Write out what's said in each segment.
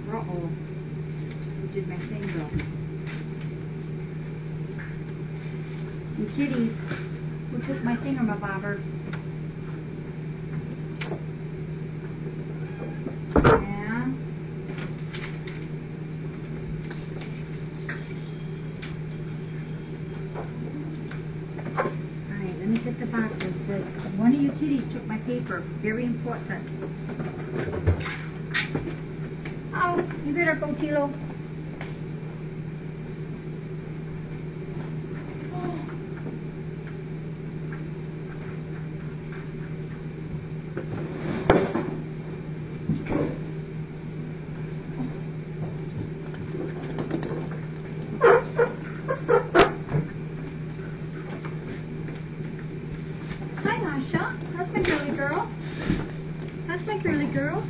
Uh-oh. Who did my finger? You kitties. Who took my thingamabobber? Yeah. Alright, let me get the boxes. One of you kitties took my paper. Very important. Oh, you better go, Tilo. Hi, Asha. That's my girly girl. That's my girly girl.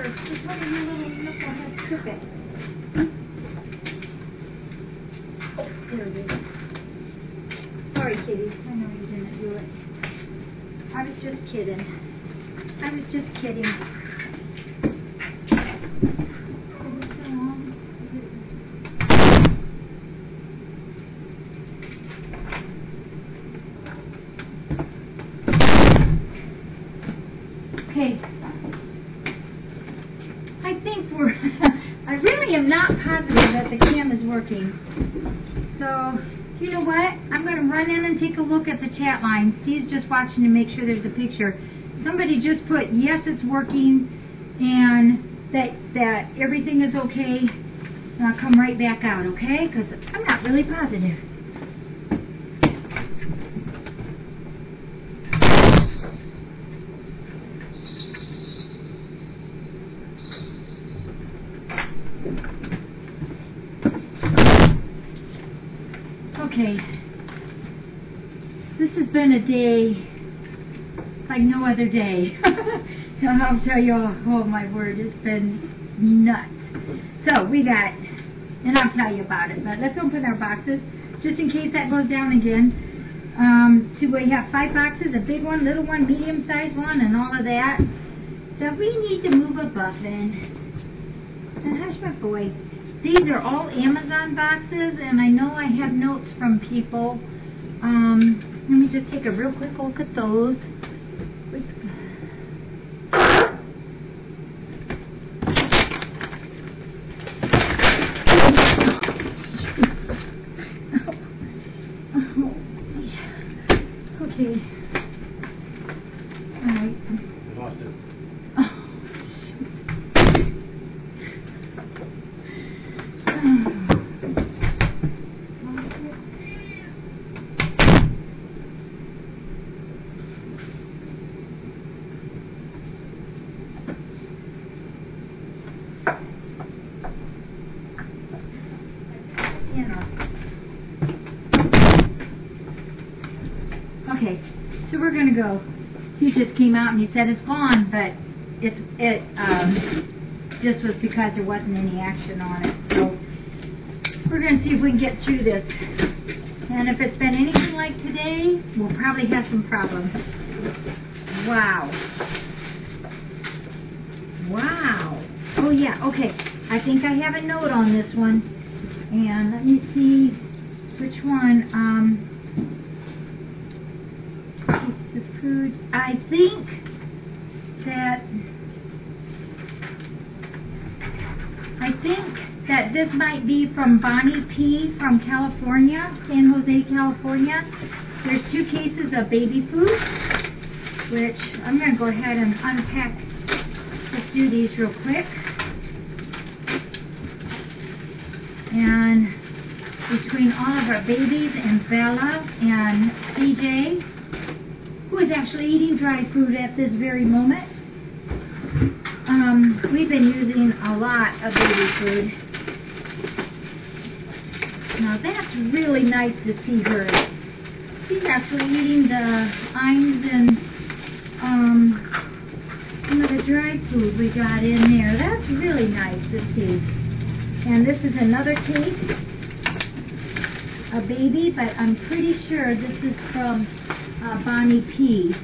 Just one of you little knuckleheads took it. Oh, there it is. Sorry, kitty. I know you didn't do it. I was just kidding. I was just kidding. Okay. I think I really am not positive that the cam is working. So, you know what? I'm going to run in and take a look at the chat line. Steve's just watching to make sure there's a picture. Somebody just put, yes, it's working, and that everything is okay. And I'll come right back out, okay? Because I'm not really positive. Okay, this has been a day like no other day. I'll tell you, oh my word, it's been nuts. So we got, and I'll tell you about it, but let's open our boxes, just in case that goes down again. So we have 5 boxes, a big one, little one, medium-sized one, and all of that. So we need to move a buffin. And hush my boy. These are all Amazon boxes, and I know I have notes from people. Let me just take a real quick look at those. Okay. All right. Lost it. ago. He just came out and he said it's gone, but it just was because there wasn't any action on it. So we're going to see if we can get through this. And if it's been anything like today, we'll probably have some problems. Wow. Wow. Oh yeah, okay. I think I have a note on this one. And let me see which one. The food. I think that this might be from Bonnie P. from California, San Jose, California. There's 2 cases of baby food, which I'm going to go ahead and unpack. Let's do these real quick. And between all of our babies and Bella and CJ, who is actually eating dry food at this very moment, we've been using a lot of baby food. Now that's really nice to see her. She's actually eating the Imes and some of the dry food we got in there. That's really nice to see. And this is another case, a baby, but I'm pretty sure this is from Bonnie P.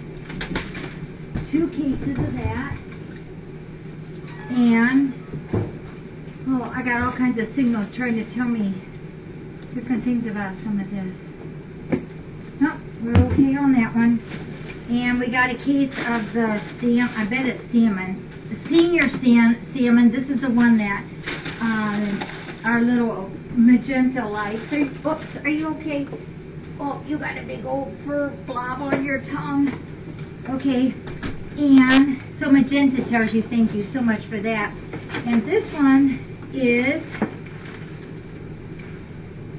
2 cases of that. And, oh, I got all kinds of signals trying to tell me different things about some of this. No, we're okay on that one. And we got a case of the I bet it's salmon. The senior salmon. This is the one that our little magenta likes. Oops, are you okay? Oh, you got a big old fur blob on your tongue. Okay. And so magenta tells you thank you so much for that. And this one is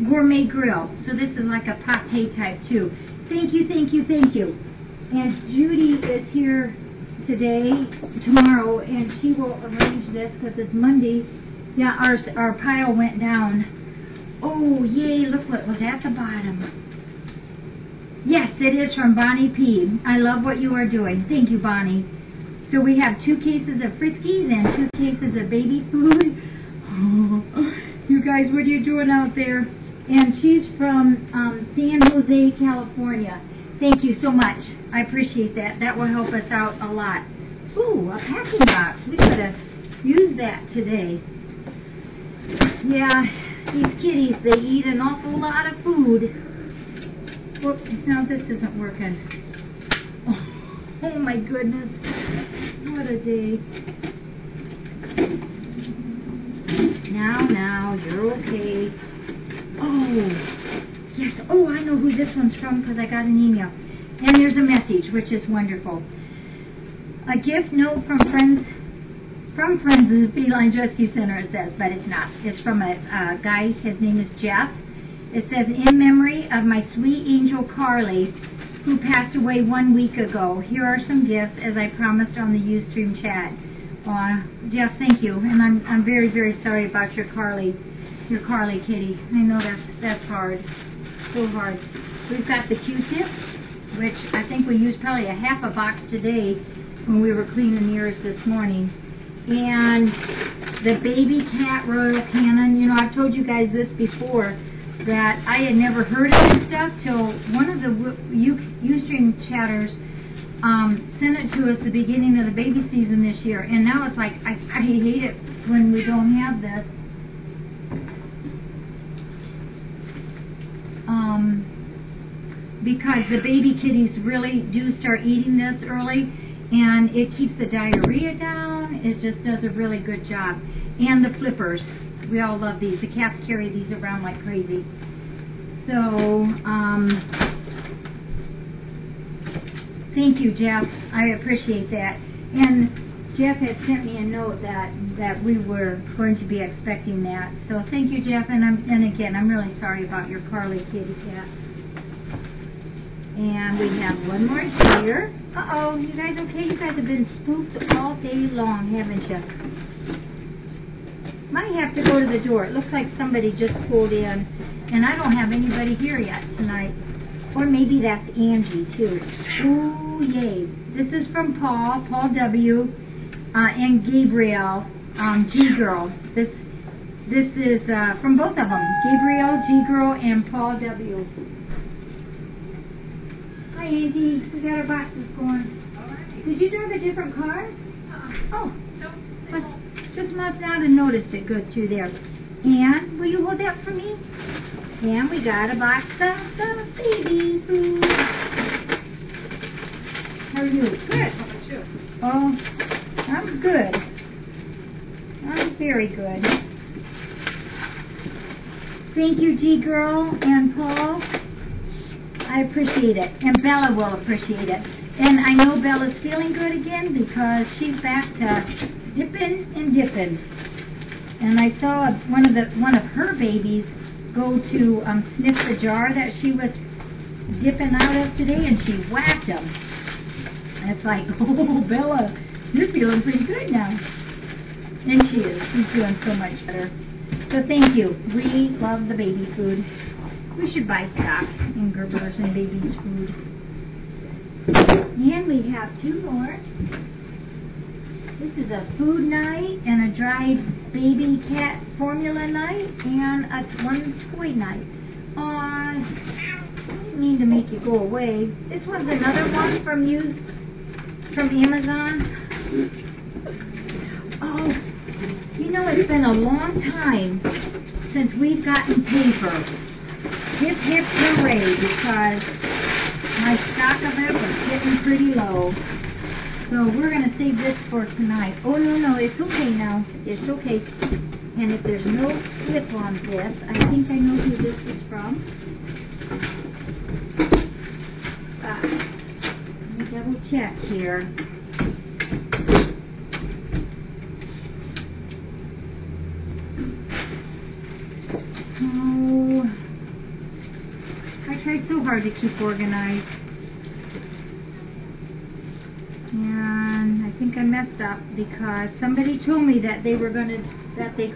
gourmet grill. So this is like a pate type too. Thank you, thank you, thank you. And Judy is here tomorrow, and she will arrange this because it's Monday. Yeah, our pile went down. Oh, yay, look what was at the bottom. Yes, it is from Bonnie P. I love what you are doing. Thank you, Bonnie. So we have 2 cases of Friskies and 2 cases of baby food. Oh, you guys, what are you doing out there? And she's from San Jose, California. Thank you so much. I appreciate that. That will help us out a lot. Ooh, a packing box. We could have used that today. Yeah, these kitties, they eat an awful lot of food. Whoops, no, this isn't working. Oh my goodness. What a day. Now, you're okay. Oh, yes. Oh, I know who this one's from because I got an email. And there's a message, which is wonderful. A gift note from Friends of the Feline Rescue Center, it says, but it's not. It's from a guy. His name is Jeff. It says, in memory of my sweet angel Carly, who passed away 1 week ago. Here are some gifts, as I promised on the Ustream chat. Jeff, thank you. And I'm very, very sorry about your Carly kitty. I know that's hard. So hard. We've got the Q-tips, which I think we used probably a half a box today when we were cleaning the ears this morning. And the baby cat royal cannon. You know, I've told you guys this before, that I had never heard of this stuff till one of the Ustream chatters sent it to us at the beginning of the baby season this year, and now it's like I hate it when we don't have this. Because the baby kitties really do start eating this early, and it keeps the diarrhea down. It just does a really good job. And the flippers. We all love these. The cats carry these around like crazy. So, thank you, Jeff. I appreciate that. And Jeff had sent me a note that we were going to be expecting that. So thank you, Jeff. And again, I'm really sorry about your Carly kitty cat. And we have one more here. Uh-oh, you guys okay? You guys have been spooked all day long, haven't you? Might have to go to the door. It looks like somebody just pulled in, and I don't have anybody here yet tonight. Or maybe that's Angie, too. Ooh, yay. This is from Paul W. And Gabriel G. Girl. This is from both of them, Gabriel G. Girl and Paul W. Hi, Angie. We got our boxes going. Did you drive a different car? Oh. Just must not have noticed it go through there. And will you hold that for me? And we got a box of the baby food. How are you? Good. How about you? Oh, I'm good. I'm very good. Thank you, G Girl and Paul. I appreciate it. And Bella will appreciate it. And I know Bella's feeling good again because she's back to dipping and dipping. And I saw one of her babies go to sniff the jar that she was dipping out of today, and she whacked him. And it's like, oh, Bella, you're feeling pretty good now. And she is. She's doing so much better. So thank you. We love the baby food. We should buy stock in Gerber's and baby's food. And we have two more. This is a food night and a dried baby cat formula night and one toy night. I didn't mean to make you go away. This one's another one from Amazon. Oh, you know, it's been a long time since we've gotten paper. Hip, hip, hooray, because my stock of it was getting pretty low. So we're going to save this for tonight. Oh, no, it's okay now. It's okay. And if there's no flip on this, I think I know who this is from. Let me double check here. Oh, I tried so hard to keep organized. And I think I messed up because somebody told me that they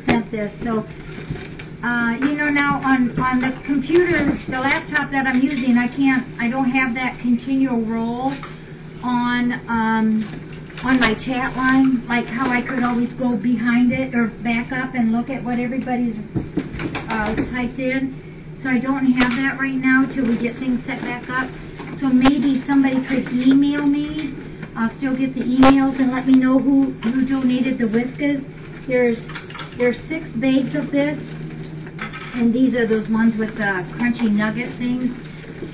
sent this. So, you know, now on the computer, the laptop that I'm using, I don't have that continual roll on my chat line, like how I could always go behind it or back up and look at what everybody's typed in. So I don't have that right now till we get things set back up. So maybe somebody could email me. I'll still get the emails and let me know who donated the Whiskas. There's 6 bags of this, and these are those ones with the crunchy nugget things.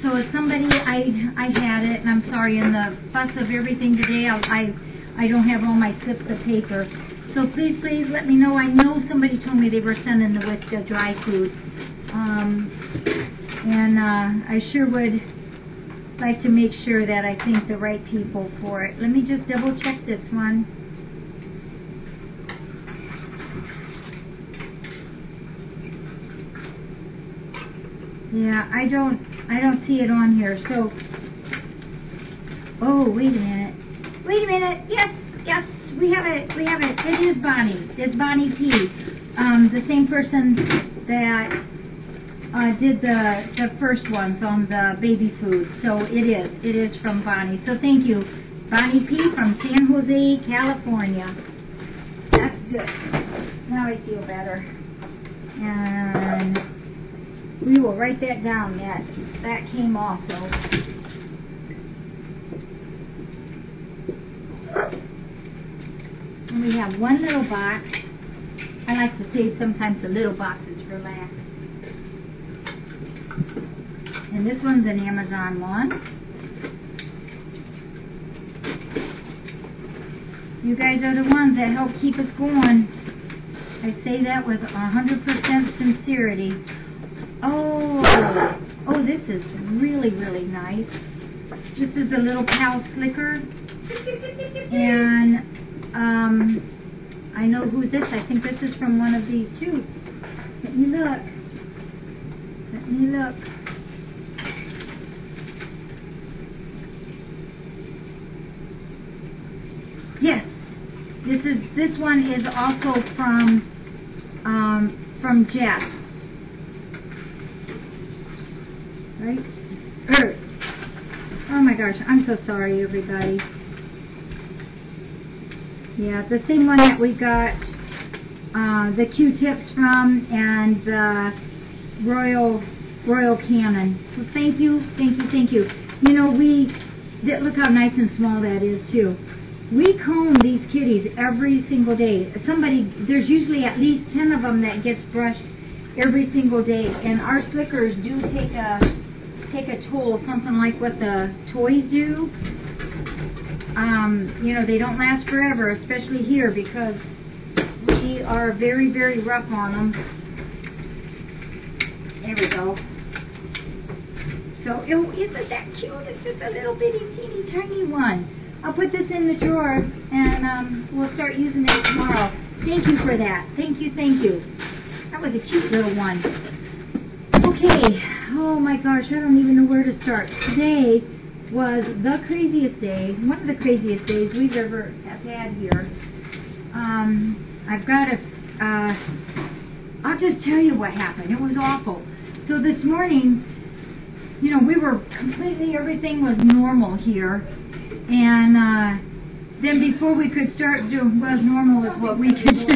So if somebody, I had it, and I'm sorry, in the fuss of everything today, I don't have all my slips of paper. So please let me know. I know somebody told me they were sending the Whiska dry food, and I sure would like to make sure that I thank the right people for it. Let me just double check this one. Yeah, I don't see it on here. So, oh, wait a minute. Yes, we have it. It is Bonnie. It's Bonnie P. The same person that did the first ones on the baby food. So it is from Bonnie. So thank you, Bonnie P. from San Jose, California. That's good. Now I feel better. And we will write that down. That came also. And we have one little box. I like to save sometimes the little boxes for last. And this one's an Amazon one. You guys are the ones that help keep us going. I say that with 100% sincerity. Oh, this is really, really nice. This is a little Pal Slicker. And I know who this, I think this is from one of these too. Let me look. Yes, this one is also from Jess, right? Oh my gosh, I'm so sorry, everybody. Yeah, the same one that we got the Q-tips from, and the Royal Canon. So thank you, thank you, thank you. You know, look how nice and small that is too. We comb these kitties every single day. There's usually at least 10 of them that gets brushed every single day, and our slickers do take a toll, something like what the toys do. You know, they don't last forever, especially here, because we are very, very rough on them. There we go. So, isn't that cute? It's just a little bitty, teeny, tiny one. I'll put this in the drawer, and we'll start using it tomorrow. Thank you for that. Thank you, thank you. That was a cute little one. Okay. Oh my gosh, I don't even know where to start. Today was the craziest day, one of the craziest days we've ever had here. I'll just tell you what happened. It was awful. So this morning, you know, everything was normal here. And then before we could start doing, well, as normal as what we could do.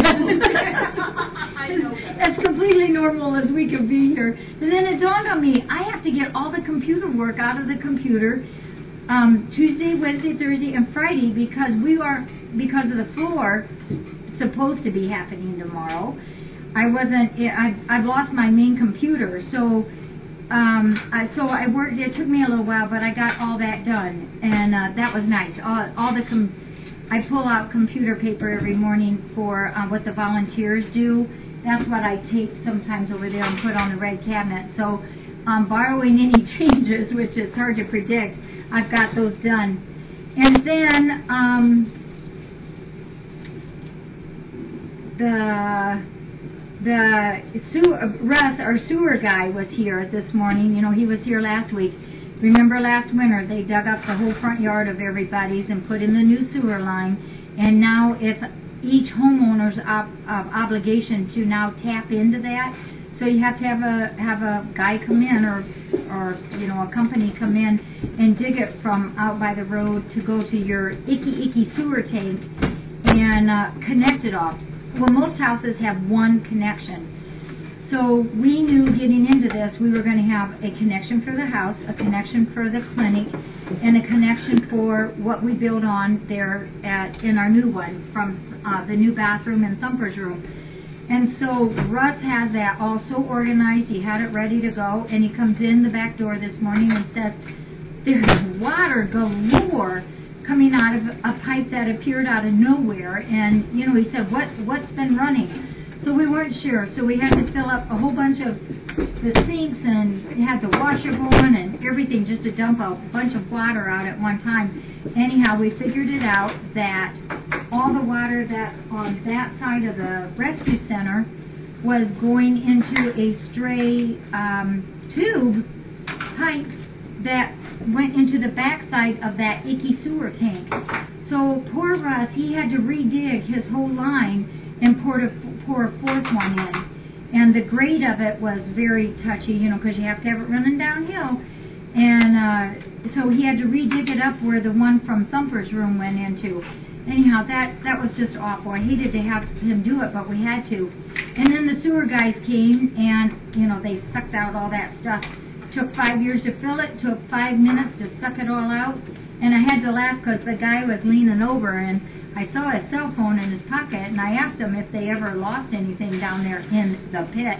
As completely normal as we could be here. And then it dawned on me, I have to get all the computer work out of the computer Tuesday, Wednesday, Thursday, and Friday, because of the floor supposed to be happening tomorrow. I've lost my main computer, so I worked. It took me a little while, but I got all that done, and that was nice. I pull out computer paper every morning for what the volunteers do. That's what I tape sometimes over there and put on the red cabinet. So, borrowing any changes, which is hard to predict, I've got those done. And then Russ, our sewer guy, was here this morning. You know, he was here last week. Remember last winter, they dug up the whole front yard of everybody's and put in the new sewer line, and now it's each homeowner's obligation to now tap into that. So you have to have a guy come in, or you know, a company come in and dig it from out by the road to go to your icky sewer tank and connect it all. Well, most houses have one connection. So we knew getting into this we were going to have a connection for the house, a connection for the clinic, and a connection for what we build on there in our new one, from the new bathroom and Thumper's room. And so Russ has that all so organized. He had it ready to go, and he comes in the back door this morning and says, there's water galore coming out of a pipe that appeared out of nowhere. And, you know, he said, what's been running? So we weren't sure. So we had to fill up a whole bunch of the sinks, and had the washer going and everything, just to dump a bunch of water out at one time. Anyhow, we figured it out that all the water that's on that side of the rescue center was going into a stray tube pipe that went into the backside of that icky sewer tank. So poor Russ, he had to redig his whole line and pour a fourth one in. And the grade of it was very touchy, you know, because you have to have it running downhill. And so he had to redig it up where the one from Thumper's room went into. Anyhow, that was just awful. I hated to have him do it, but we had to. And then the sewer guys came, and, you know, they sucked out all that stuff. Took 5 years to fill it, took 5 minutes to suck it all out. And I had to laugh because the guy was leaning over, and I saw his cell phone in his pocket, and I asked him if they ever lost anything down there in the pit.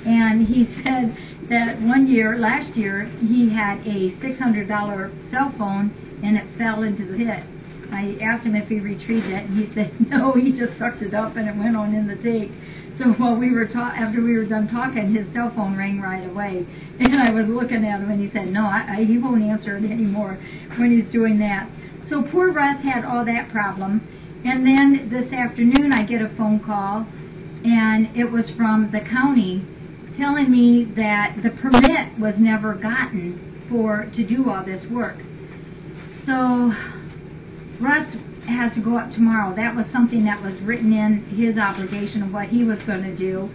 And he said that last year, he had a $600 cell phone, and it fell into the pit. I asked him if he retrieved it, and he said no, he just sucked it up and it went on in the tank. So while after we were done talking, his cell phone rang right away, and I was looking at him, and he said no, he won't answer it anymore when he's doing that. So poor Russ had all that problem, and then this afternoon I get a phone call, and it was from the county telling me that the permit was never gotten to do all this work. So Russ has to go up tomorrow. That was something that was written in his obligation of what he was going to do.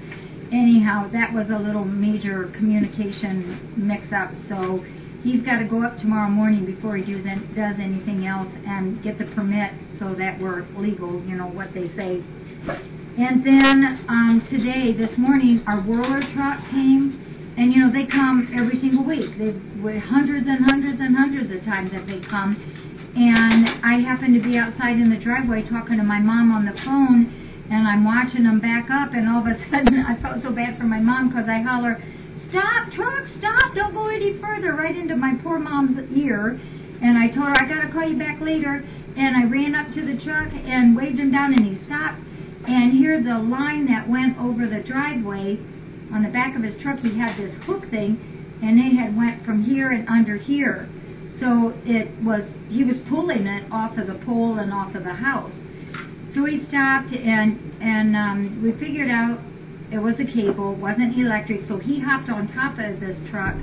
Anyhow, that was a little major communication mix-up. So he's got to go up tomorrow morning before he does anything else and get the permit so that we're legal, you know, what they say. And then today, this morning, our whirler truck came, and you know, they come every single week. They've hundreds and hundreds and hundreds of times that they come. And I happened to be outside in the driveway talking to my mom on the phone, and I'm watching them back up, and all of a sudden I felt so bad for my mom because I holler, "Stop, truck, stop, don't go any further," right into my poor mom's ear. And I told her, "I got to call you back later." And I ran up to the truck and waved him down, and he stopped. And here's the line that went over the driveway. On the back of his truck, he had this hook thing, and it had went from here and under here. So he was pulling it off of the pole and off of the house. So he stopped, and we figured out it was a cable, wasn't electric. So he hopped on top of this truck,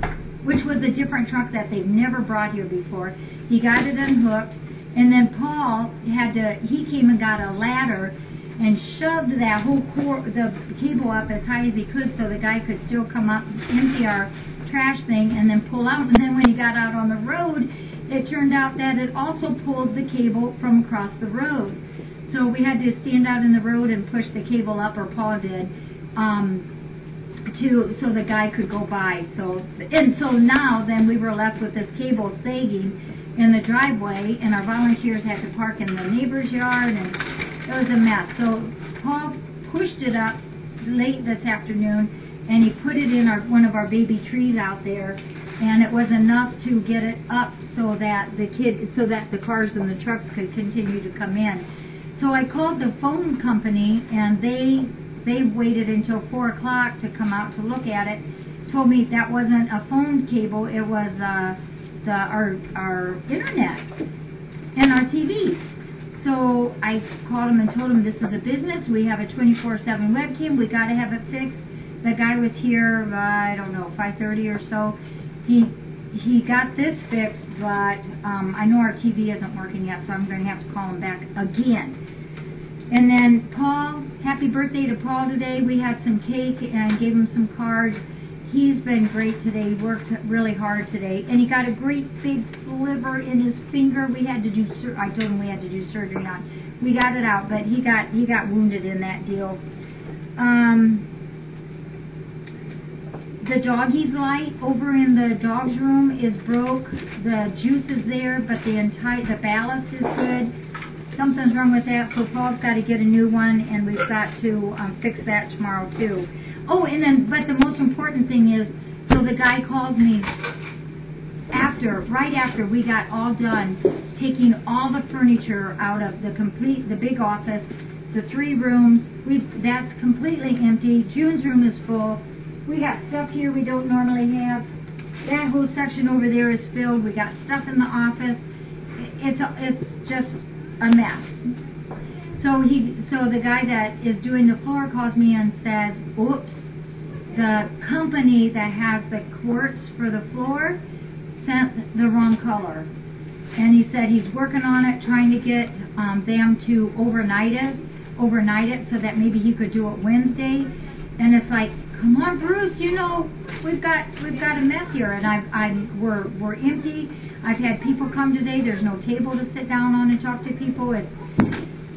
which was a different truck that they've never brought here before. He got it unhooked, and then Paul he came and got a ladder and shoved that whole the cable up as high as he could so the guy could still come up, empty our trash thing, and then pull out. And then when he got out on the road, it turned out that it also pulled the cable from across the road. So we had to stand out in the road and push the cable up, or Paul did, so the guy could go by. So now then we were left with this cable sagging in the driveway, and our volunteers had to park in the neighbor's yard, and it was a mess. So Paul pushed it up late this afternoon, and he put it in one of our baby trees out there, and it was enough to get it up so that the cars and the trucks could continue to come in. So I called the phone company, and they waited until 4 o'clock to come out to look at it. Told me that wasn't a phone cable, it was our internet and our TV. So I called him and told him this is a business. We have a 24/7 webcam. We got to have it fixed. The guy was here, I don't know, 5:30 or so. He got this fixed, but I know our TV isn't working yet, so I'm going to have to call him back again. And then Paul, happy birthday to Paul today. We had some cake and gave him some cards. He's been great today. He worked really hard today, and he got a great big sliver in his finger. We had to do. I told him we had to do surgery on. We got it out, but he got wounded in that deal. The doggy's light over in the dog's room is broke. The juice is there, but the ballast is good. Something's wrong with that, so Paul's got to get a new one, and we've got to fix that tomorrow too. Oh, but the most important thing is, so the guy called me right after we got all done, taking all the furniture out of the big office, the 3 rooms. That's completely empty. June's room is full. We got stuff here we don't normally have. That whole section over there is filled. We got stuff in the office. It's just a mess. So the guy that is doing the floor calls me and says, "Oops, the company that has the quartz for the floor sent the wrong color." And he said he's working on it, trying to get them to overnight it so that maybe he could do it Wednesday. And it's like, come on, Bruce, you know, we've got a mess here, and we're empty. I've had people come today. There's no table to sit down on and talk to people. It's,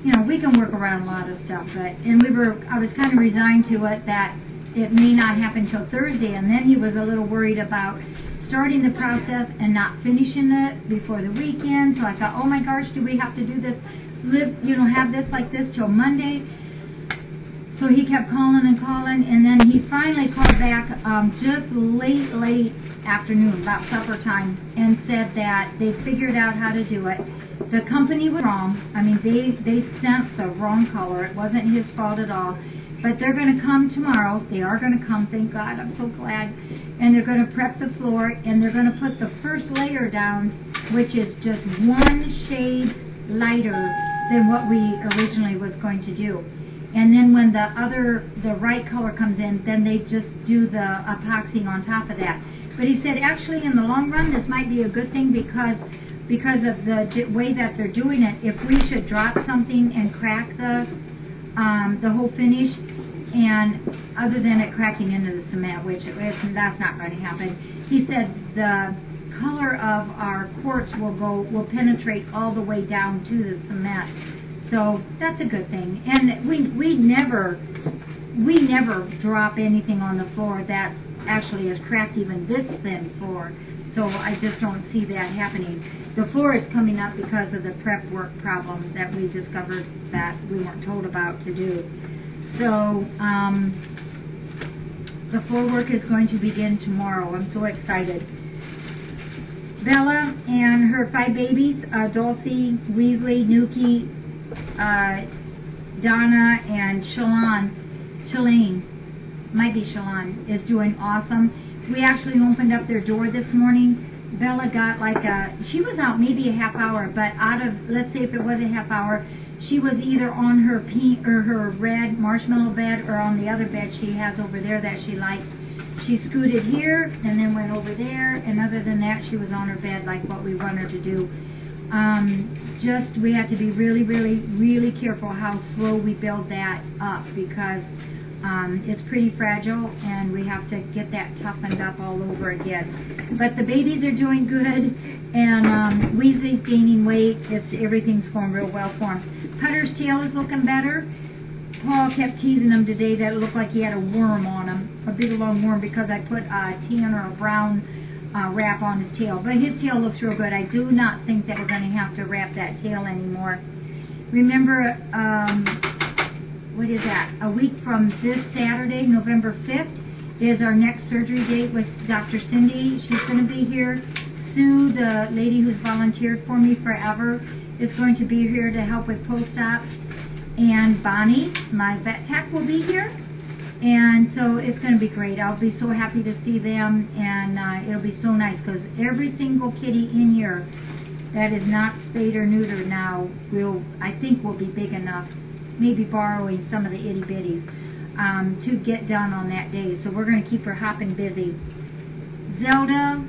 you know, we can work around a lot of stuff, I was kind of resigned to it that it may not happen till Thursday. And then he was a little worried about starting the process and not finishing it before the weekend. So I thought, oh my gosh, do we have to do this? Have this like this till Monday? So he kept calling and calling, and then he finally called back just late afternoon, about supper time, and said that they figured out how to do it. The company was wrong. I mean, they sent the wrong color. It wasn't his fault at all. But they're going to come tomorrow. They are going to come, thank God. I'm so glad. And they're going to prep the floor, and they're going to put the first layer down, which is just 1 shade lighter than what we originally was going to do. And then when the right color comes in, then they just do the epoxy on top of that. But he said, actually, in the long run, this might be a good thing because of the way that they're doing it. If we should drop something and crack the whole finish, and other than it cracking into the cement, which that's not going to happen, he said the color of our quartz will penetrate all the way down to the cement. So that's a good thing. And we never drop anything on the floor that actually is cracked, even this thin floor. So I just don't see that happening. The floor is coming up because of the prep work problems that we discovered that we weren't told about to do. So the floor work is going to begin tomorrow. I'm so excited. Bella and her 5 babies, Dulcie, Weasley, Nuki, Donna, and Shalane, might be Shalane, is doing awesome. We actually opened up their door this morning. Bella got like she was out maybe a half hour, but out of, let's say if it was a half hour, she was either on her pink or her red marshmallow bed or on the other bed she has over there that she likes. She scooted here and then went over there, and other than that, she was on her bed like what we want her to do. We have to be really, really, really careful how slow we build that up, because it's pretty fragile and we have to get that toughened up all over again. But the babies are doing good, and Weasley's gaining weight. Everything's going real well for him. Putter's tail is looking better. Paul kept teasing him today that it looked like he had a worm on him, a big long worm, because I put a tan or a brown wrap on his tail. But his tail looks real good. I do not think that we're going to have to wrap that tail anymore. Remember, what is that? A week from this Saturday, November 5th, is our next surgery date with Dr. Cindy. She's going to be here. Sue, the lady who's volunteered for me forever, is going to be here to help with post-op. And Bonnie, my vet tech, will be here. And so it's going to be great. I'll be so happy to see them, and it'll be so nice, because every single kitty in here that is not spayed or neutered now I think will be big enough, maybe borrowing some of the itty-bitties, to get done on that day. So we're going to keep her hopping busy. Zelda,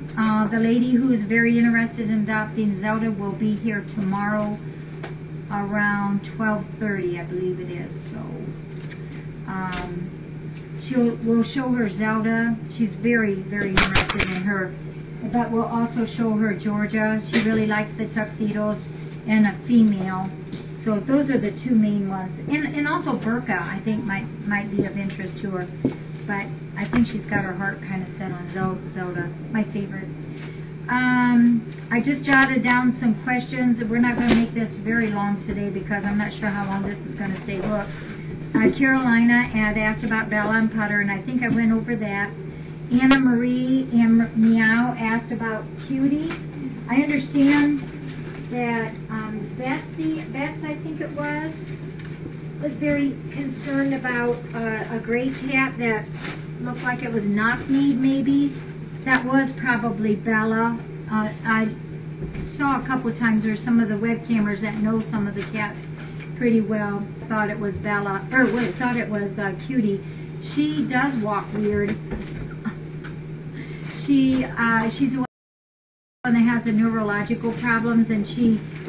the lady who is very interested in adopting Zelda, will be here tomorrow around 12:30, I believe it is. So we'll show her Zelda. She's very, very interested in her. But we'll also show her Georgia. She really likes the tuxedos, and a female. So those are the 2 main ones. And also Burka, I think, might be of interest to her. But I think she's got her heart kind of set on Zelda, my favorite. I just jotted down some questions. We're not going to make this very long today, because I'm not sure how long this is going to stay hooked. Carolina had asked about Bella and Putter, and I think I went over that. Anna Marie and Meow asked about Cutie. I understand that Beth, I think it was very concerned about a gray cat that looked like it was knock-kneed, maybe. That was probably Bella. I saw a couple times there's some of the web cameras that know some of the cats pretty well. Thought it was Bella, or thought it was Cutie. She does walk weird. She's the one that has the neurological problems, and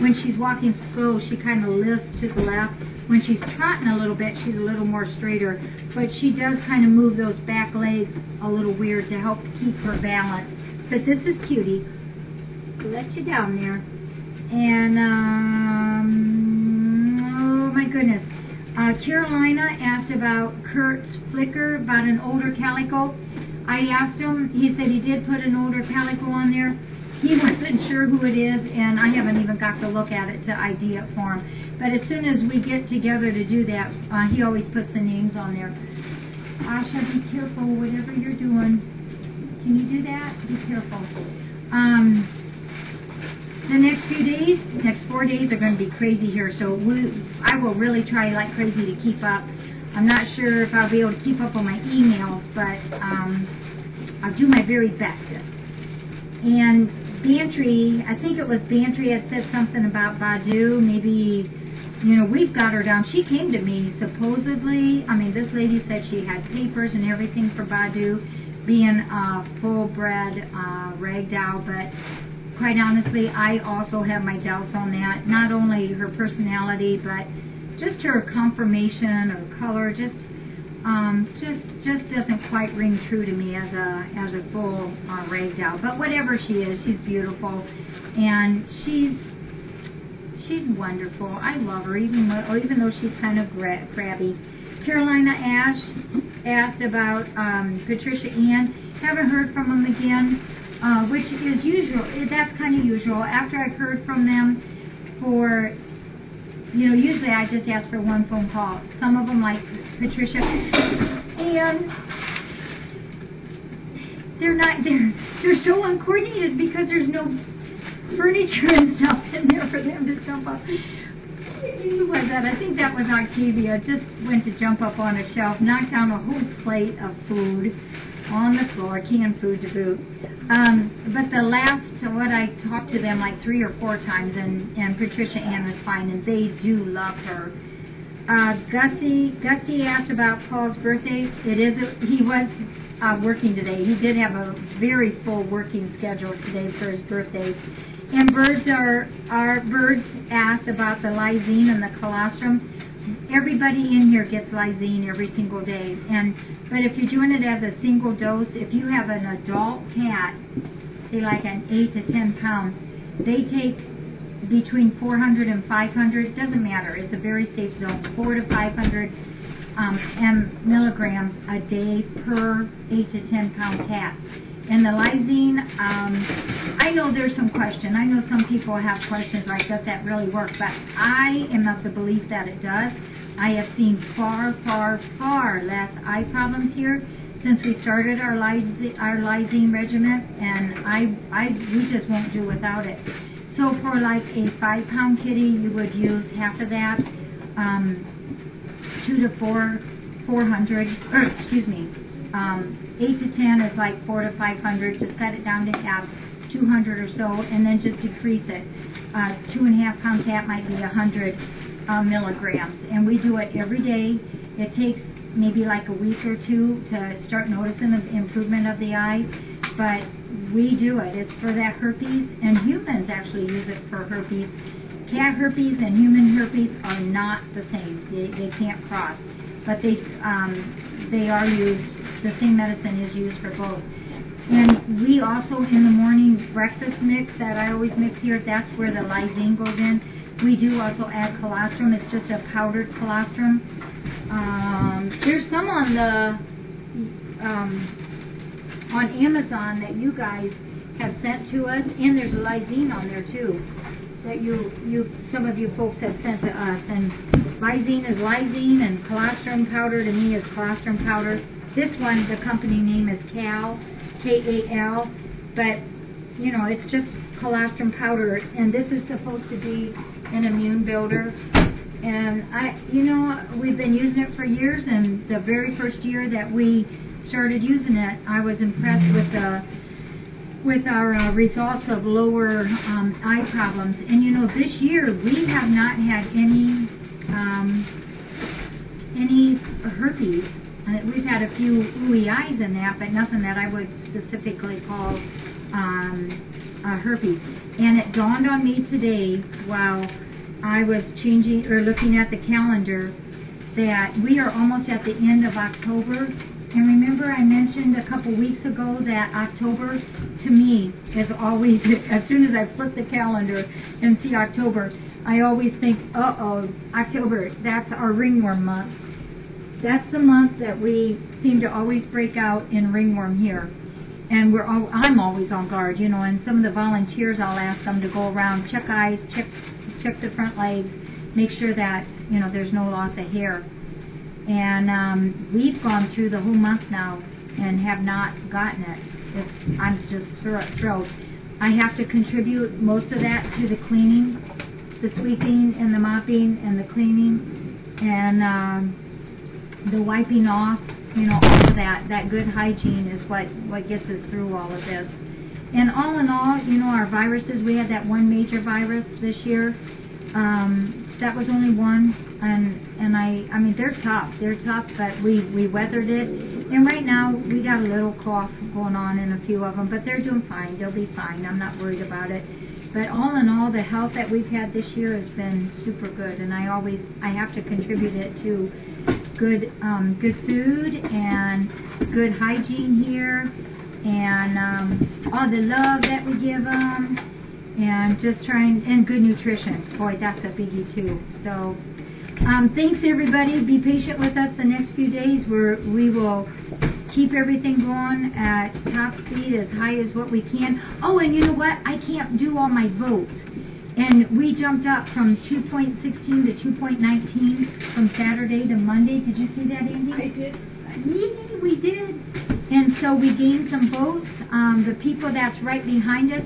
when she's walking slow, she kind of lifts to the left. When she's trotting a little bit, she's a little more straighter, but she does kind of move those back legs a little weird to help keep her balance. But this is Cutie. Let you down there. And oh my goodness, Carolina asked about Kurt's flicker, about an older calico. I asked him, he said he did put an older calico on there. He wasn't sure who it is, and I haven't even got to look at it to ID it for him. But as soon as we get together to do that, he always puts the names on there. Asha, be careful, whatever you're doing. Can you do that? Be careful. The next few days, next 4 days, are going to be crazy here, so I will really try like crazy to keep up. I'm not sure if I'll be able to keep up on my emails, but I'll do my very best. And Bantry, I think it was Bantry had said something about Badu. Maybe, we've got her down. She came to me, supposedly. I mean, this lady said she had papers and everything for Badu, being a full-bred ragdoll, but quite honestly, I also have my doubts on that. Not only her personality, but just her conformation or color. Just, just doesn't quite ring true to me as a full ragdoll. But whatever she is, she's beautiful, and she's wonderful. I love her, even though she's kind of crabby. Carolina asked about Patricia Ann. Haven't heard from them again, which is usual. That's kind of usual. After I've heard from them for, usually I just ask for one phone call. Some of them, like Patricia Ann, they're so uncoordinated because there's no furniture and stuff in there for them to jump up. Who was that? I think that was Octavia. Just went to jump up on a shelf, knocked down a whole plate of food on the floor, canned food to boot. But the last, what I talked to them like 3 or 4 times, and Patricia Ann was fine, and they do love her. Gussie asked about Paul's birthday. He was working today. He did have a very full working schedule today for his birthday. And Birds asked about the lysine and the colostrum. Everybody in here gets lysine every single day. But if you're doing it as a single dose, if you have an adult cat, say like an 8 to 10 pounds, they take between 400 and 500. It doesn't matter. It's a very safe zone. 400 to 500 milligrams a day per 8 to 10 pound cat. And the lysine, I know there's some question. I know some people have questions like, does that really work? But I am of the belief that it does. I have seen far, far, far less eye problems here since we started our lysine regimen, and we just won't do without it. So for like a 5-pound kitty, you would use half of that, 2 to 400, or excuse me, 8 to 10 is like 400 to 500. Just cut it down to half, 200 or so, and then just decrease it. 2.5-pound cat might be 100 milligrams, and we do it every day. It takes maybe like a week or 2 to start noticing the improvement of the eye, but we do it. It's for that herpes, and humans actually use it for herpes. Cat herpes and human herpes are not the same. They can't cross, but they are used. The same medicine is used for both. And we also, in the morning breakfast mix that I always mix here, that's where the lysine goes in. We do also add colostrum. It's just a powdered colostrum. There's some on Amazon that you guys have sent to us, and there's a lysine on there too that some of you folks have sent to us. And lysine is lysine, and colostrum powder to me is colostrum powder. This one, the company name is Cal, K-A-L, but, it's just colostrum powder, and this is supposed to be an immune builder. And we've been using it for years, and the very first year that we started using it, I was impressed with our results of lower eye problems. And, this year we have not had any herpes. We've had a few ooey eyes in that, but nothing that I would specifically call herpes. And it dawned on me today while I was looking at the calendar that we are almost at the end of October. And remember I mentioned a couple weeks ago that October, to me, is always, as soon as I flip the calendar and see October, I always think, uh-oh, October, that's our ringworm month. That's the month that we seem to always break out in ringworm here. And I'm always on guard, and some of the volunteers, I'll ask them to go around, check eyes, check the front legs, make sure that, there's no loss of hair. And we've gone through the whole month now and have not gotten it. I'm just thrilled. I have to contribute most of that to the cleaning, the sweeping and the mopping and the cleaning and the wiping off, all of that good hygiene is what gets us through all of this. And all in all, our viruses, we had that one major virus this year. That was only one, and I mean, they're tough, but we weathered it. And right now, we got a little cough going on in a few of them, but they're doing fine. They'll be fine. I'm not worried about it. But all in all, the health that we've had this year has been super good, and I have to contribute it to good food and good hygiene here, and all the love that we give them, and just trying, and good nutrition. Boy, that's a biggie too. So thanks everybody. Be patient with us the next few days. We will keep everything going at top speed, as high as what we can. Oh, and you know what? I can't do all my votes. And we jumped up from 2.16 to 2.19 from Saturday to Monday. Did you see that, Andy? I did. Yeah, we did. And so we gained some votes. The people that's right behind us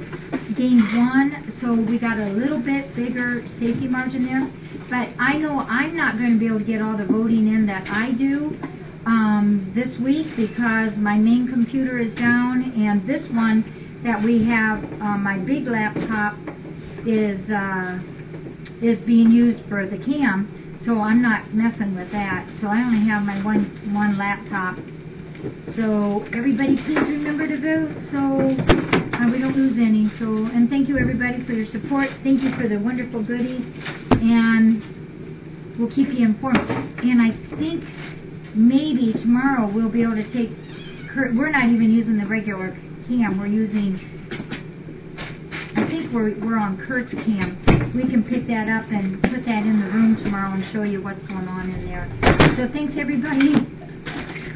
gained 1, so we got a little bit bigger safety margin there. But I know I'm not going to be able to get all the voting in that I do this week, because my main computer is down, and this one that we have, my big laptop, is being used for the cam, so I'm not messing with that. So I only have my one laptop. So everybody please remember to vote, so we don't lose any. So, and thank you everybody for your support. Thank you for the wonderful goodies, and we'll keep you informed. And I think maybe tomorrow we'll be able to take, we're not even using the regular cam, we're using, I think we're on Kurt's cam. We can pick that up and put that in the room tomorrow and show you what's going on in there. So thanks everybody.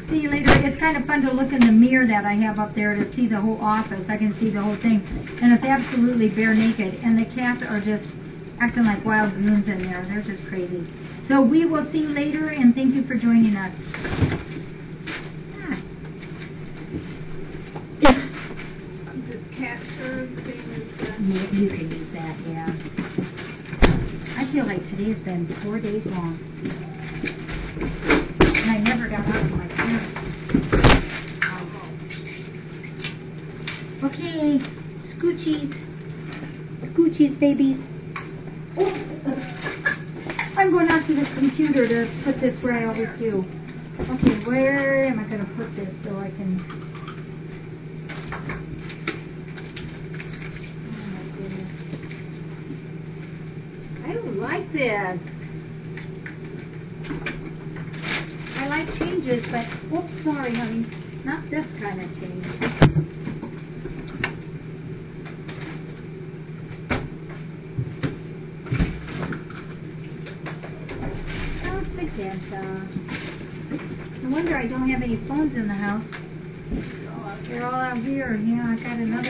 See you later. It's kind of fun to look in the mirror that I have up there to see the whole office. I can see the whole thing. And it's absolutely bare naked. And the cats are just acting like wild goons in there. They're just crazy. So we will see you later, and thank you for joining us. You can use that, yeah. I feel like today's been 4 days long. And I never got out of my parents. Okay, scoochies. Scoochies, babies. Oh. I'm going out to the computer to put this where I always do. Okay, where am I going to put this so I can... I don't like this. I like changes, but, oops, sorry, honey. Not this kind of change. Oh, magenta. No wonder I don't have any phones in the house. They're all out here. Yeah, I got another.